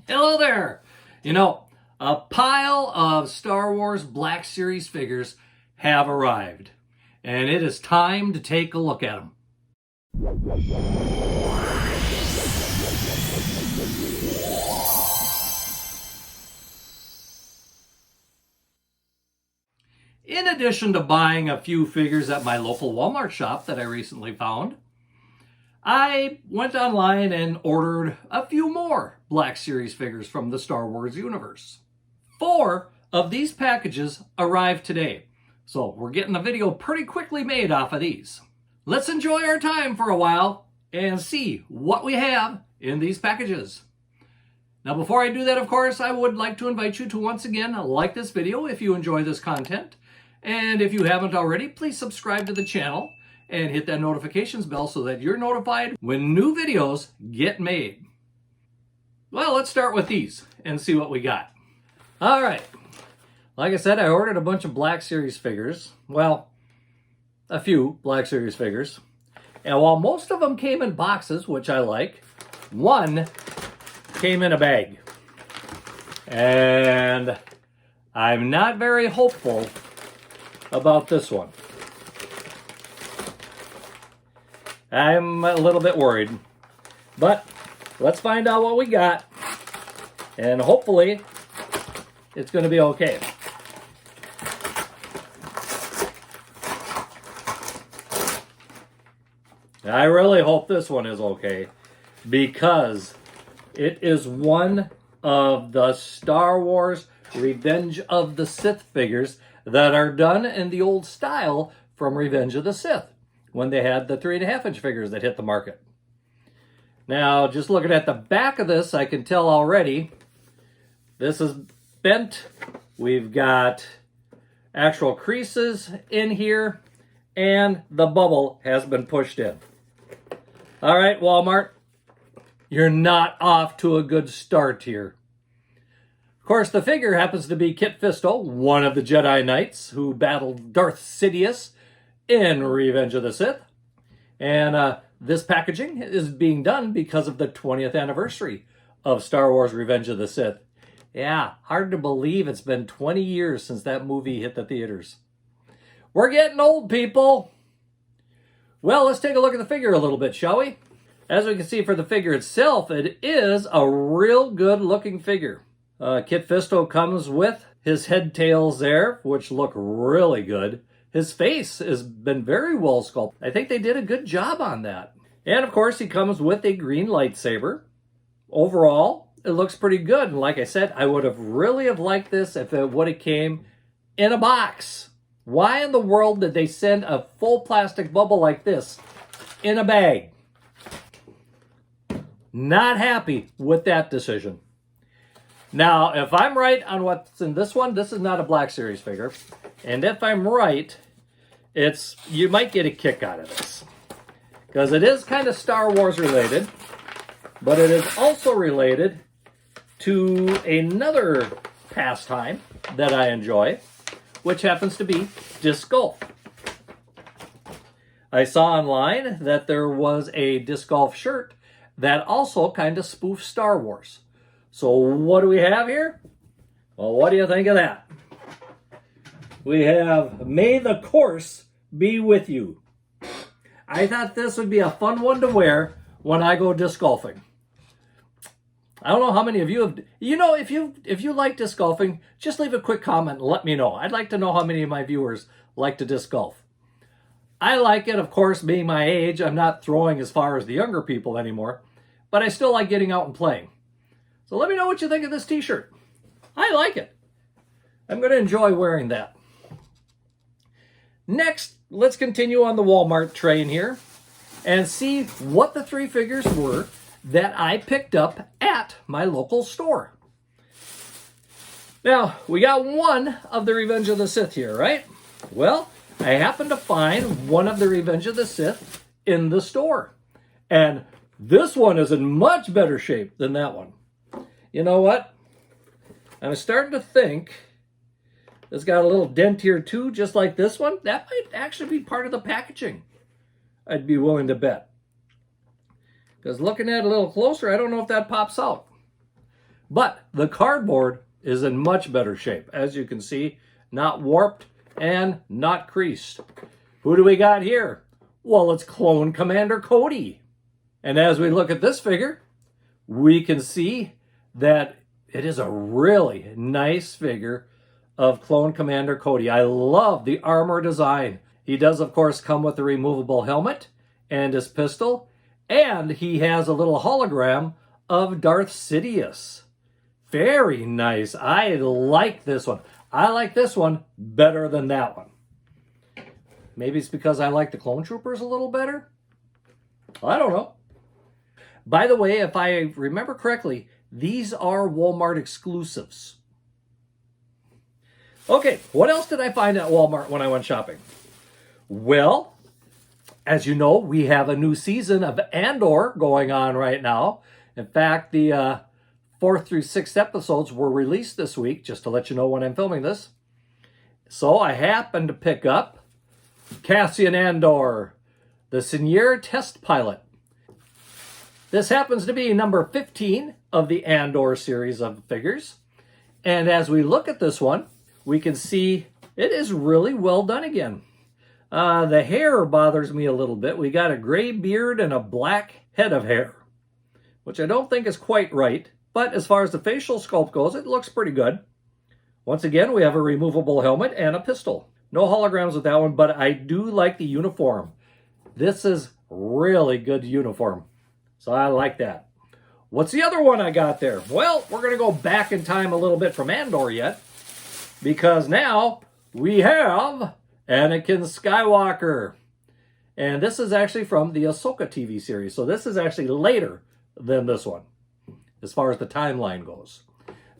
Hello there! You know, a pile of Star Wars Black Series figures have arrived, and it is time to take a look at them. In addition to buying a few figures at my local Walmart shop that I recently found, I went online and ordered a few more Black Series figures from the Star Wars universe. 4 of these packages arrived today, so we're getting a video pretty quickly made off of these. Let's enjoy our time for a while and see what we have in these packages. Now before I do that, of course, I would like to invite you to once again like this video if you enjoy this content. And if you haven't already, please subscribe to the channel and hit that notifications bell so that you're notified when new videos get made. Well, let's start with these and see what we got. All right. Like I said, I ordered a bunch of Black Series figures. Well, a few Black Series figures. And while most of them came in boxes, which I like, one came in a bag. And I'm not very hopeful about this one. I'm a little bit worried, but let's find out what we got, and hopefully it's going to be okay. I really hope this one is okay, because it is one of the Star Wars Revenge of the Sith figures that are done in the old style from Revenge of the Sith, when they had the 3.5-inch figures that hit the market. Now, just looking at the back of this, I can tell already this is bent. We've got actual creases in here, and the bubble has been pushed in. All right, Walmart, you're not off to a good start here. Of course, the figure happens to be Kit Fisto, one of the Jedi Knights who battled Darth Sidious in Revenge of the Sith. And this packaging is being done because of the 20th anniversary of Star Wars Revenge of the Sith. Yeah, hard to believe it's been 20 years since that movie hit the theaters. We're getting old, people. Well, let's take a look at the figure a little bit, shall we? As we can see for the figure itself, it is a real good looking figure. Kit Fisto comes with his head tails there, which look really good. His face has been very well sculpted. I think they did a good job on that. And of course, he comes with a green lightsaber. Overall, it looks pretty good. And like I said, I would have really liked this if it would have came in a box. Why in the world did they send a full plastic bubble like this in a bag? Not happy with that decision. Now, if I'm right on what's in this one, this is not a Black Series figure. And if I'm right, you might get a kick out of this. Because it is kind of Star Wars related, but it is also related to another pastime that I enjoy, which happens to be disc golf. I saw online that there was a disc golf shirt that also kind of spoofs Star Wars. So what do we have here? Well, what do you think of that? We have May the Course Be With You. I thought this would be a fun one to wear when I go disc golfing. I don't know how many of you have, if you like disc golfing, just leave a quick comment and let me know. I'd like to know how many of my viewers like to disc golf. I like it, of course, being my age. I'm not throwing as far as the younger people anymore, but I still like getting out and playing. So let me know what you think of this t-shirt. I like it. I'm going to enjoy wearing that. Next, let's continue on the Walmart train here and see what the 3 figures were that I picked up at my local store. Now, we got one of the Revenge of the Sith here, right? Well, I happened to find one of the Revenge of the Sith in the store. And this one is in much better shape than that one. You know what? I'm starting to think it's got a little dent here too, just like this one. That might actually be part of the packaging. I'd be willing to bet. Because looking at it a little closer, I don't know if that pops out. But the cardboard is in much better shape. As you can see, not warped and not creased. Who do we got here? Well, it's Clone Commander Cody. And as we look at this figure, we can see that it is a really nice figure of Clone Commander Cody. I love the armor design. He does, of course, come with a removable helmet and his pistol, and he has a little hologram of Darth Sidious. Very nice. I like this one. I like this one better than that one. Maybe it's because I like the Clone Troopers a little better? I don't know. By the way, if I remember correctly, these are Walmart exclusives. Okay, what else did I find at Walmart when I went shopping? Well, as you know, we have a new season of Andor going on right now. In fact, the 4th through 6th episodes were released this week, just to let you know when I'm filming this. So I happened to pick up Cassian Andor, the Senior Test Pilot. This happens to be number 15 of the Andor series of figures. And as we look at this one, we can see it is really well done again. The hair bothers me a little bit. We got a gray beard and a black head of hair, which I don't think is quite right. But as far as the facial sculpt goes, it looks pretty good. Once again, we have a removable helmet and a pistol. No holograms with that one, but I do like the uniform. This is really good uniform. So I like that. What's the other one I got there? Well, we're going to go back in time a little bit from Andor yet, because now we have Anakin Skywalker. And this is actually from the Ahsoka TV series. So this is actually later than this one, as far as the timeline goes.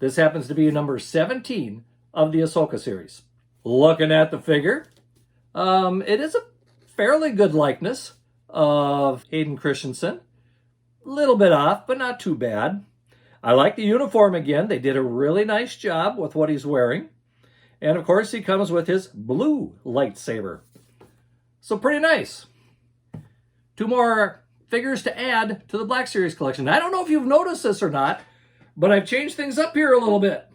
This happens to be number 17 of the Ahsoka series. Looking at the figure, it is a fairly good likeness of Hayden Christensen. A little bit off, but not too bad. I like the uniform again. They did a really nice job with what he's wearing. And of course, he comes with his blue lightsaber. So pretty nice. 2 more figures to add to the Black Series collection. I don't know if you've noticed this or not, but I've changed things up here a little bit.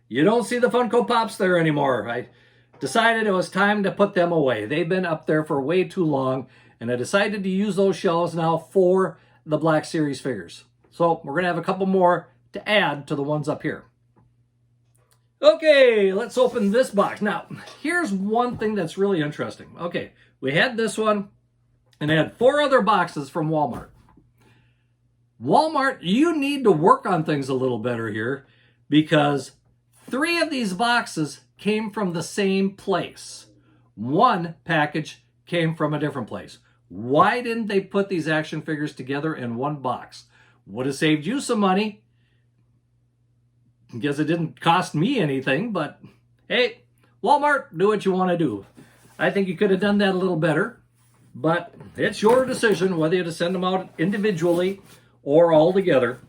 You don't see the Funko Pops there anymore. I decided it was time to put them away. They've been up there for way too long, and I decided to use those shelves now for the Black Series figures. So we're going to have a couple more to add to the ones up here. Okay, let's open this box. Now, here's one thing that's really interesting. Okay, we had this one, and I had 4 other boxes from Walmart. Walmart, you need to work on things a little better here, because 3 of these boxes came from the same place. 1 package came from a different place. Why didn't they put these action figures together in 1 box? Would have saved you some money. I guess it didn't cost me anything, but hey, Walmart, do what you want to do. I think you could have done that a little better, but it's your decision whether you to send them out individually or all together.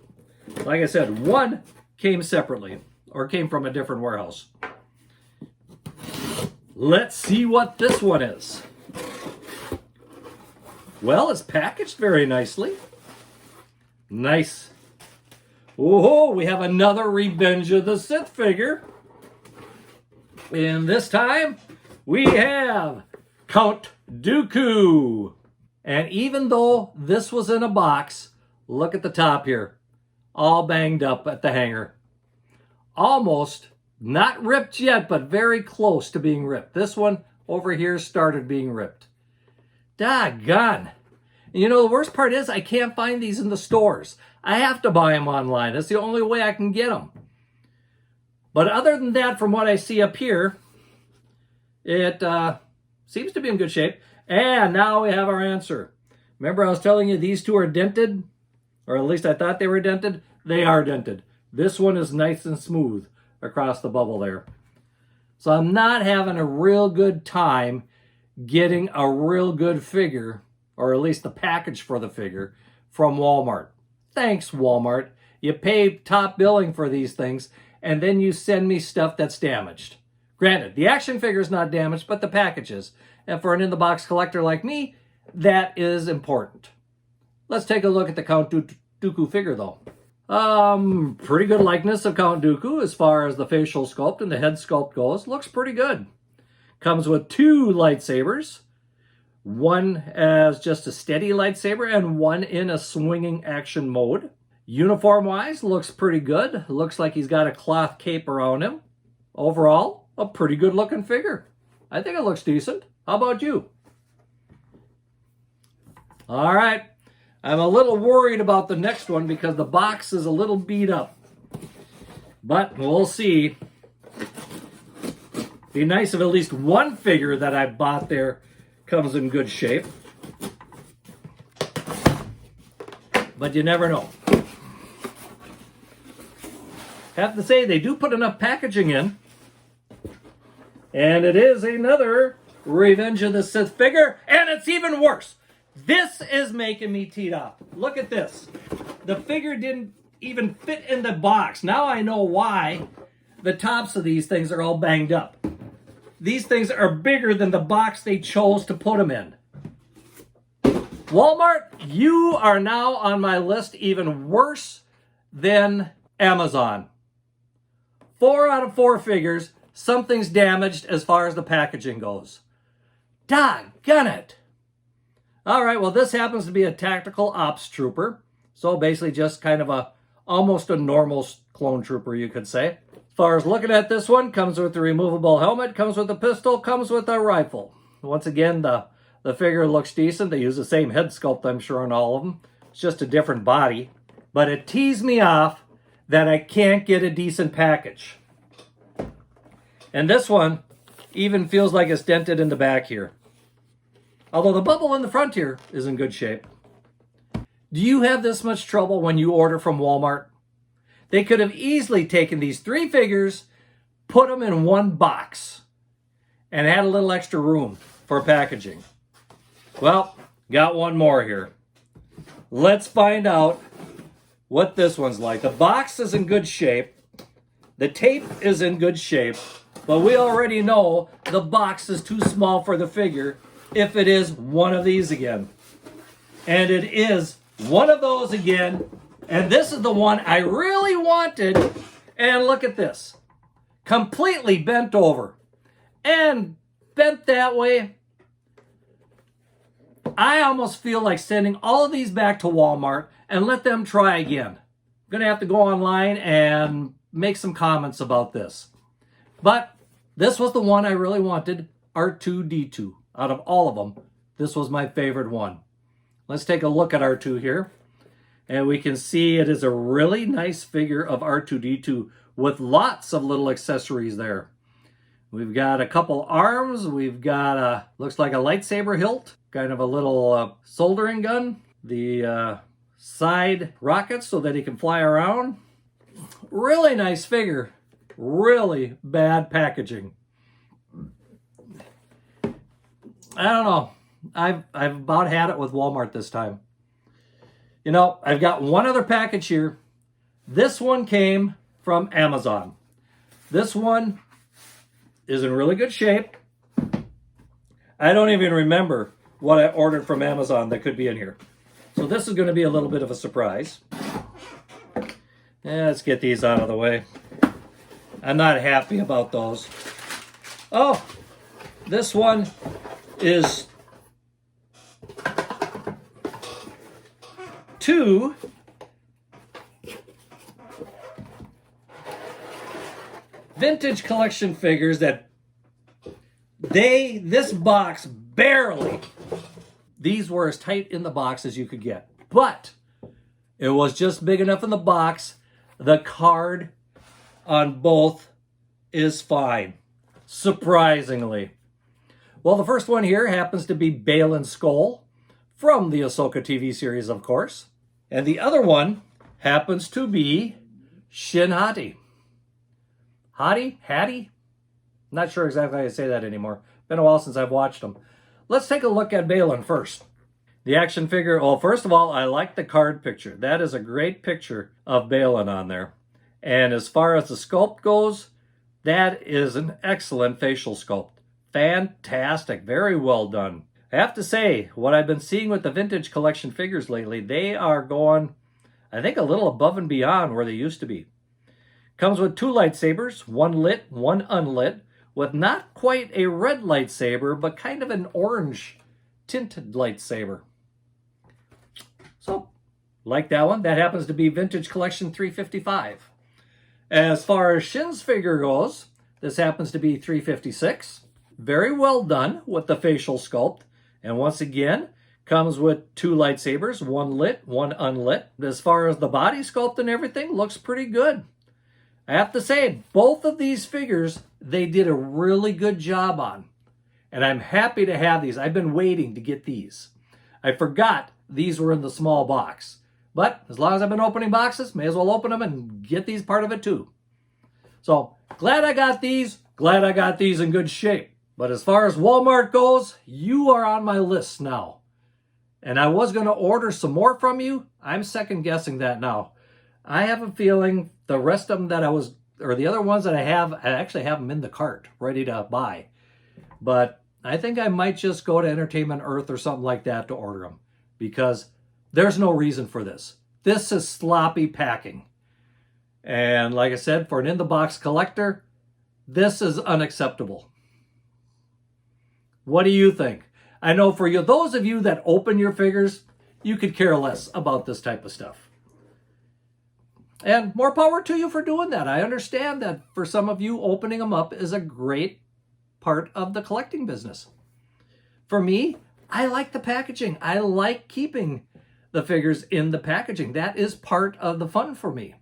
Like I said, 1 came separately or came from a different warehouse. Let's see what this one is. Well, it's packaged very nicely. Nice. Oh, we have another Revenge of the Sith figure. And this time, we have Count Dooku. And even though this was in a box, look at the top here. All banged up at the hanger. Almost, not ripped yet, but very close to being ripped. This one over here started being ripped. Doggone. You know, the worst part is I can't find these in the stores. I have to buy them online. That's the only way I can get them. But other than that, from what I see up here, it seems to be in good shape. And now we have our answer. Remember I was telling you these 2 are dented? Or at least I thought they were dented. They are dented. This one is nice and smooth across the bubble there. So I'm not having a real good time getting a real good figure, or at least the package for the figure, from Walmart. Thanks, Walmart. You pay top billing for these things, and then you send me stuff that's damaged. Granted, the action figure is not damaged, but the package is. And for an in-the-box collector like me, that is important. Let's take a look at the Count Dooku figure, though. Pretty good likeness of Count Dooku as far as the facial sculpt and the head sculpt goes. Looks pretty good. Comes with 2 lightsabers. One as just a steady lightsaber and one in a swinging action mode. Uniform-wise, looks pretty good. Looks like he's got a cloth cape around him. Overall, a pretty good-looking figure. I think it looks decent. How about you? All right. I'm a little worried about the next one because the box is a little beat up. But we'll see. Be nice if at least one figure that I bought there comes in good shape. But you never know. Have to say, they do put enough packaging in. And it is another Revenge of the Sith figure. And it's even worse. This is making me teed up. Look at this. The figure didn't even fit in the box. Now I know why the tops of these things are all banged up. These things are bigger than the box they chose to put them in. Walmart, you are now on my list even worse than Amazon. 4 out of 4 figures, something's damaged as far as the packaging goes. Doggone it. All right, well, this happens to be a tactical ops trooper. So basically just kind of almost a normal clone trooper, you could say. As far as looking at this one, comes with the removable helmet, comes with a pistol, comes with a rifle. Once again, the figure looks decent. They use the same head sculpt, I'm sure, on all of them. It's just a different body. But it tees me off that I can't get a decent package. And this one even feels like it's dented in the back here. Although the bubble in the front here is in good shape. Do you have this much trouble when you order from Walmart? They could have easily taken these 3 figures, put them in one box, and had a little extra room for packaging. Well, got one more here. Let's find out what this one's like. The box is in good shape. The tape is in good shape. But we already know the box is too small for the figure if it is one of these again. And it is one of those again. And this is the one I really wanted. And look at this. Completely bent over. And bent that way. I almost feel like sending all of these back to Walmart and let them try again. I'm going to have to go online and make some comments about this. But this was the one I really wanted, R2-D2. Out of all of them, this was my favorite one. Let's take a look at R2 here. And we can see it is a really nice figure of R2-D2 with lots of little accessories there. We've got a couple arms. We've got looks like a lightsaber hilt, kind of a little soldering gun. The side rockets so that he can fly around. Really nice figure. Really bad packaging. I don't know. I've about had it with Walmart this time. You know, I've got one other package here. This one came from Amazon. This one is in really good shape. I don't even remember what I ordered from Amazon that could be in here. So this is going to be a little bit of a surprise. Let's get these out of the way. I'm not happy about those. Oh, this one is 2 vintage collection figures that this box barely, these were as tight in the box as you could get. But it was just big enough in the box. The card on both is fine, surprisingly. Well, the first one here happens to be Baylan Skull from the Ahsoka TV series, of course. And the other one happens to be Shin Hattie. Hattie? Not sure exactly how to say that anymore. Been a while since I've watched them. Let's take a look at Baylan first. The action figure, well, first of all, I like the card picture. That is a great picture of Baylan on there. And as far as the sculpt goes, that is an excellent facial sculpt. Fantastic. Very well done. I have to say, what I've been seeing with the vintage collection figures lately, they are going I think a little above and beyond where they used to be. Comes with 2 lightsabers, one lit, one unlit, with not quite a red lightsaber, but kind of an orange tinted lightsaber. So, like that one. That happens to be Vintage Collection 355. As far as Shin's figure goes, this happens to be 356. Very well done with the facial sculpt. And once again, comes with 2 lightsabers, one lit, one unlit. As far as the body sculpt and everything, looks pretty good. I have to say, both of these figures, they did a really good job on. And I'm happy to have these. I've been waiting to get these. I forgot these were in the small box. But as long as I've been opening boxes, may as well open them and get these part of it too. So, glad I got these. Glad I got these in good shape. But as far as Walmart goes, you are on my list now. And I was going to order some more from you. I'm second guessing that now. I have a feeling the rest of them that the other ones that I actually have them in the cart, ready to buy. But I think I might just go to Entertainment Earth or something like that to order them. Because there's no reason for this. This is sloppy packing. And like I said, for an in-the-box collector, this is unacceptable. What do you think? I know for you, those of you that open your figures, you could care less about this type of stuff. And more power to you for doing that. I understand that for some of you, opening them up is a great part of the collecting business. For me, I like the packaging. I like keeping the figures in the packaging. That is part of the fun for me.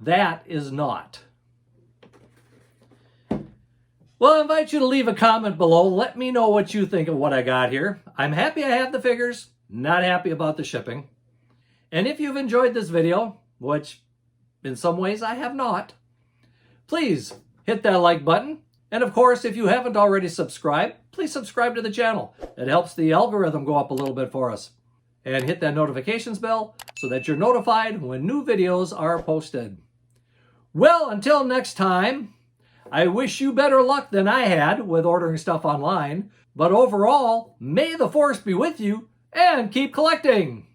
That is not. Well, I invite you to leave a comment below. Let me know what you think of what I got here. I'm happy I have the figures, not happy about the shipping. And if you've enjoyed this video, which in some ways I have not, please hit that like button. And of course, if you haven't already subscribed, please subscribe to the channel. It helps the algorithm go up a little bit for us. And hit that notifications bell so that you're notified when new videos are posted. Well, until next time, I wish you better luck than I had with ordering stuff online. But overall, may the force be with you and keep collecting!